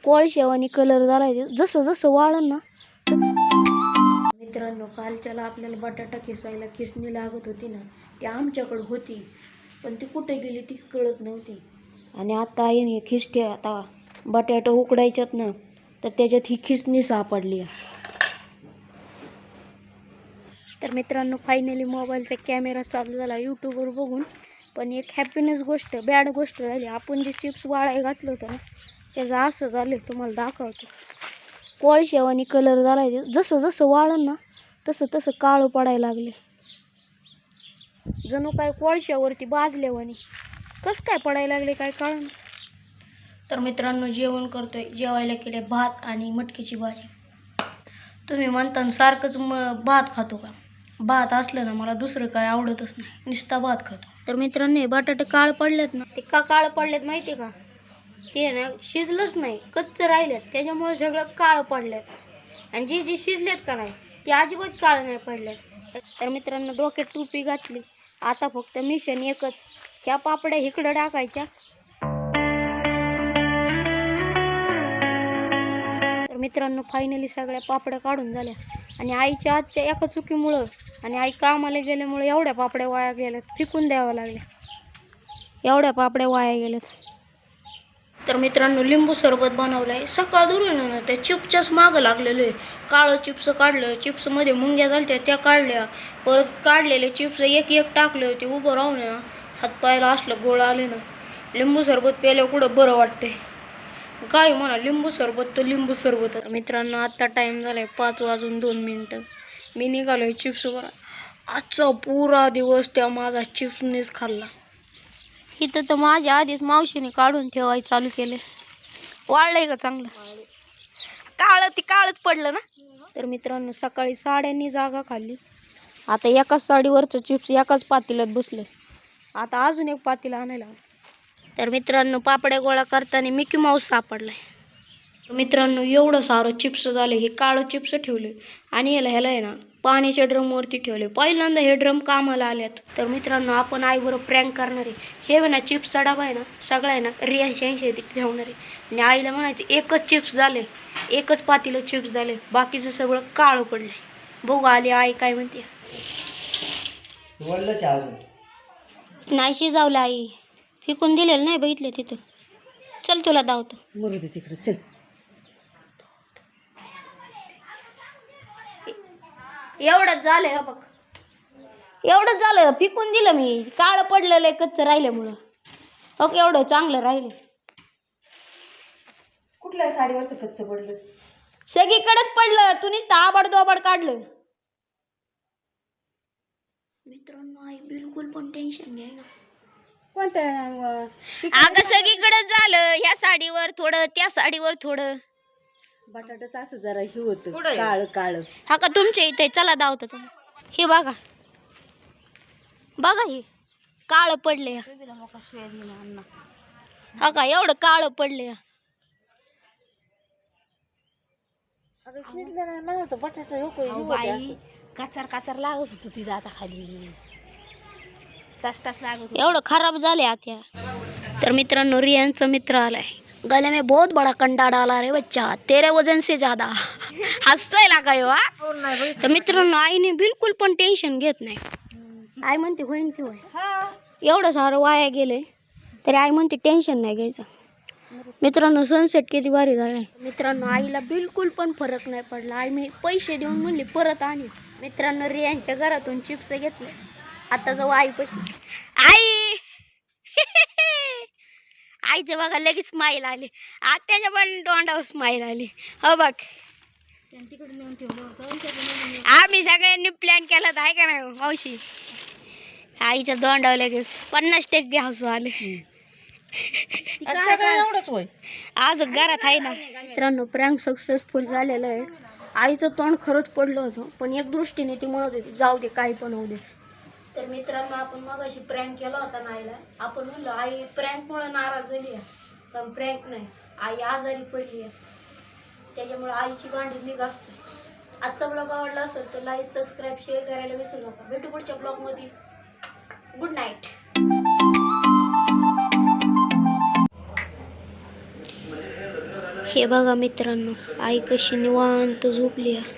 कोळशावानी colour झालाय जसं जसं वाळन ना. मित्रांनो, कालच्याला आपल्याला बटाटा किसायला किसणी लागत होती ना, ती आमच्याकडे होती पण ती कुठे गेली ती कळत नव्हती. आणि आता आईने खिसते आता बटाटा उकडायच्यात ना, तर त्याच्यात ही खिसणी सापडली. तर मित्रांनो, फायनली मोबाईलचा कॅमेरा चालू झाला यूट्यूबवर बघून. पण एक हॅपीनेस गोष्ट, बॅड गोष्ट झाली. आपण जे चिप्स वाळाय घातलं होतं ना, त्याचं असं झालं, तुम्हाला दाखवतो. कोळशावानी कलर झालाय जसं जसं वाळन ना, तसं तसं काळं पडायला लागले. जणू काय कोळशावरती भाजल्यावानी कसं काय पडायला लागले काय कळलं. तर मित्रांनो, जेवण करतोय. जेवायला केले भात आणि मटकीची भाजी. तुम्ही म्हणता सारखंच भात खातो का? भात असलं ना, मला दुसरं काय आवडतच नाही, नुसता भात खातो. तर मित्रांनो, बटाटे काळ पडलेत ना, ते का काळ पडलेत माहिती का? ते ना शिजलंच नाही, कच्च राहिलेत, त्याच्यामुळे सगळं काळ पडलेत. आणि जे जे शिजलेत का नाही ते अजिबात काळ नाही पडलेत. तर मित्रांनो, डोक्यात टोपी घातली. आता फक्त मिशन एकच, ह्या पापड्या इकडं टाकायच्या. तर मित्रांनो, फायनली सगळ्या पापड्या काढून झाल्या. आणि आईच्या आजच्या एका चुकीमुळं आणि आई कामाला गेल्यामुळे एवढ्या पापड्या वाया गेल्यात, फेकून द्याव्या लागल्या. एवढ्या पापड्या वाया गेल्यात. तर मित्रांनो, लिंबू सरबत बनवलंय. सकाळ दुरून ना त्या चिप्सच्याच मागं लागलेलो आहे. काळं चिप्स काढलं, चिप्समध्ये मुंग्या झाल्या त्या काढल्या, परत काढलेले चिप्स एक एक टाकले होते. उभं राहून ना हातपायला असलं गोळ आले ना. लिंबू सरबत प्यायल्यावर कुठं बरं वाटतंय. काय म्हणा, लिंबू सरबत तर लिंबू सरबत. मित्रांनो, आत्ता टाईम झालाय 5:02. मी निघालोय चिप्सवर. आजचा पुरा दिवस त्या माझा चिप्सनेच खाल्ला. इथं तर माझ्या आधीच मावशीने काढून ठेवायला चालू केले. वाळलंय का चांगलं? काळं ती काळच पडलं ना. तर मित्रांनो, सकाळी साड्यांनी जागा खाल्ली. आता एकाच साडीवरचं चिप्स एकाच पातेल्यात बसले. आता अजून एक पातेलं आणायला. तर मित्रांनो, पापड्या गोळा करताना मिकी माऊस सापडलाय. मित्रांनो, एवढं सारं चिप्स झाले. हे काळं चिप्स ठेवले आणि ह्याला आहे ना पाण्याच्या ड्रमवरती ठेवले. पहिल्यांदा हे ड्रम कामाला आल्यात. तर मित्रांनो, आपण आईबरोबर प्रँक करणार आहे. हे ना चिप्सचा डबा आहे ना, सगळा आहे ना 83 ठेवणार आहे. आणि आईला म्हणायचे एकच चिप्स झाले, एकच पातेलं चिप्स झाले, बाकीचं सगळं काळं पडले. बघू आली आई काय म्हणते. नाही शिजावलं आई, फेकून दिलेलं नाही, बघितलं तिथं. चल तुला धावतो. मरू दे तिकडे, चल. एवढंच झालंय बघ, एवढंच झालं, फेकून दिलं मी. काळं पडलेलं आहे कच्चं राहिल्यामुळं. ओके, एवढं चांगलं राहिलं. कुठल्या साडीवरचं कच्चं पडलं? सगळीकडेच पडलं, तू नुसतं आबाड दोबाड काढलं. मित्रांनो, आई बिलकुल पण टेन्शन घ्याय ना. कोणत्या? अगं सगळीकडेच झालं, ह्या साडीवर थोडं, त्या साडीवर थोडं. बटाटाच असं जरा हे होतं काळ काळ. हा का तुमच्या इथे? चला दावतो तुम्ही. हे बघा बघा, हे काळ पडले. हा का एवढं काळ पडले. बटाटा काचार काचार लागत होत तिथं, आता खाली टस टस लागत. एवढं खराब झाले आता. तर मित्रांनो, रियांचा मित्र आलाय. गले में बहुत बड़ा कंडा डाला रे बच्चा, तेरे वजन से ज्यादा. हसतोय लागा यो. तर मित्रांनो, आईने बिलकुल पण टेन्शन घेत नाही. आई म्हणते होईन ती होय. एवढं सारं वाया गेलंय तरी आई म्हणते टेन्शन नाही घ्यायचं. मित्रांनो, सनसेट किती भारी झालाय. मित्रांनो, आईला बिलकुल पण फरक नाही पडला. आई मी पैसे देऊन म्हणली परत आणि. मित्रांनो, रियांच्या घरातून चिप्स घेतले. आता जाऊ आई पशी. आई आईच्या बघा लगेच स्माईल आली. आत्याच्या पण तोंडावर स्माईल आली. हो बघ, तिकडे नेऊन ठेवलं होतं. आम्ही सगळ्यांनी प्लॅन केला आहे का नाही मावशी? आईच्या तोंडावर लगेच 50% हसू आले. एवढंच होय. आज घरात आहे ना. मित्रांनो, प्रँक सक्सेसफुल झालेलं आहे. आईचं तोंड खरंच पडलं होतं, पण एक दृष्टीने ती म्हणत होती जाऊ दे काही पण होऊ दे. तर मित्रांनो, आपण मगाशी प्रँक केला होता ना आईला. आपण म्हणलो आई प्रँकमुळे नाराज झाली आहे, पण प्रँक नाही, आई आजारी पडली आहे, त्याच्यामुळे आईची गांडी निघासते. आजचा ब्लॉग आवडला असेल तर लाईक, सबस्क्राईब, शेअर करायला विसरू नका. भेटू पुढच्या ब्लॉगमध्ये. Good night. हे बघा मित्रांनो, आई कशी निवांत झोपली आहे.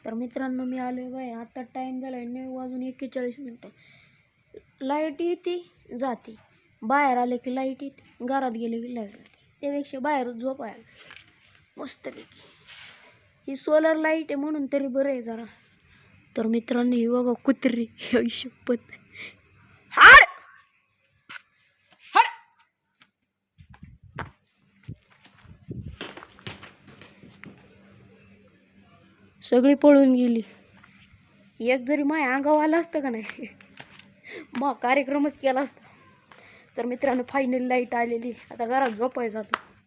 तर मित्रांनो मी आलोय बाय. आता टाइम झालाय 9:41. लाईट येते जाते, बाहेर आले की लाईट येते, घरात गेले की लाईट येते. त्यापेक्षा बाहेरच झोपायला मस्तपैकी. ही सोलर लाईट आहे म्हणून तरी बरं आहे जरा. तर मित्रांनो ही बघा कुत्री, शपथ. हाड हाड. सगळी पळून गेली. एक जरी माझ्या अंगावर आलं असतं का नाही, मग कार्यक्रमच केला असता. तर मित्रांनो फायनल लाईट आलेली. आता घरात झोपायचं आता.